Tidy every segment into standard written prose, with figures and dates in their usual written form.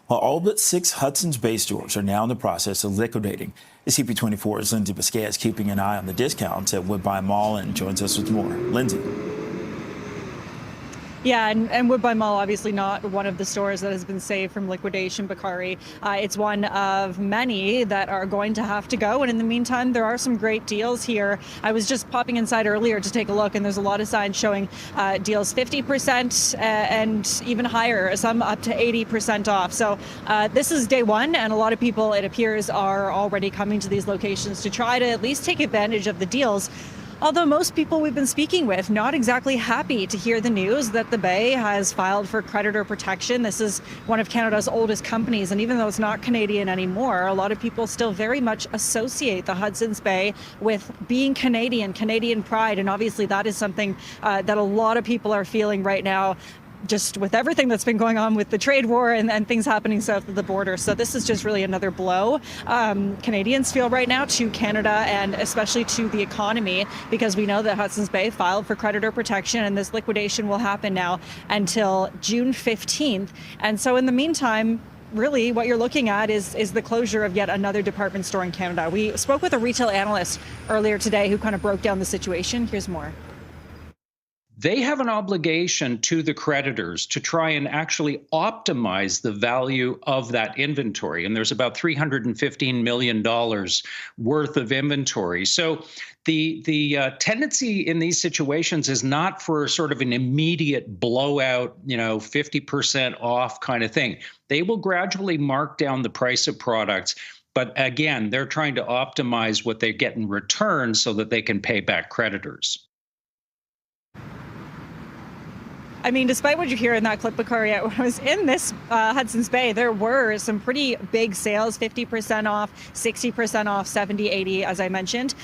Well, all but 6 Hudson's Bay stores are now in the process of liquidating. The CP24's Lindsay Biscay is keeping an eye on the discounts at Woodbine Mall and joins us with more. Lindsay. Yeah, and Woodbine Mall, obviously not one of the stores that has been saved from liquidation, Bakari. It's one of many that are going to have to go. And in the meantime, there are some great deals here. I was just popping inside earlier to take a look, and there's a lot of signs showing deals 50% and even higher, some up to 80% off. So this is day one, and a lot of people, it appears, are already coming to these locations to try to at least take advantage of the deals. Although most people we've been speaking with not exactly happy to hear the news that the Bay has filed for creditor protection. This is one of Canada's oldest companies, and even though it's not Canadian anymore, a lot of people still very much associate the Hudson's Bay with being Canadian pride, and obviously that is something that a lot of people are feeling right now, just with everything that's been going on with the trade war and things happening south of the border. So this is just really another blow Canadians feel right now to Canada and especially to the economy, because we know that Hudson's Bay filed for creditor protection, and this liquidation will happen now until June 15th. And so in the meantime, really what you're looking at is the closure of yet another department store in Canada. We spoke with a retail analyst earlier today who kind of broke down the situation. Here's more. They have an obligation to the creditors to try and actually optimize the value of that inventory. And there's about $315 million worth of inventory. So the tendency in these situations is not for sort of an immediate blowout, 50% off kind of thing. They will gradually mark down the price of products. But again, they're trying to optimize what they get in return so that they can pay back creditors. I mean, despite what you hear in that clip, Bakari, when I was in this Hudson's Bay, there were some pretty big sales, 50% off, 60% off, 70, 80, as I mentioned.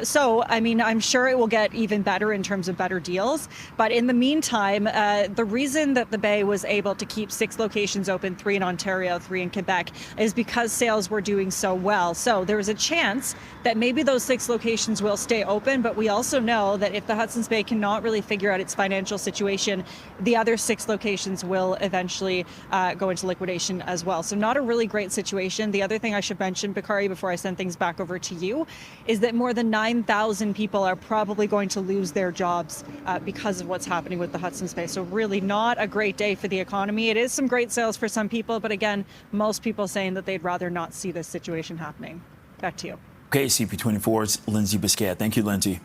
So, I mean, I'm sure it will get even better in terms of better deals. But in the meantime, the reason that the Bay was able to keep 6 locations open, 3 in Ontario, 3 in Quebec, is because sales were doing so well. So there was a chance that maybe those 6 locations will stay open. But we also know that if the Hudson's Bay cannot really figure out its financial situation, the other 6 locations will eventually go into liquidation as well. So not a really great situation. The other thing I should mention, Bakari, before I send things back over to you, is that more than 9,000 people are probably going to lose their jobs because of what's happening with the Hudson's Bay. So really not a great day for the economy. It is some great sales for some people, but again, most people saying that they'd rather not see this situation happening. Back to you. Okay, CP24's Lindsay Biscay. Thank you, Lindsay.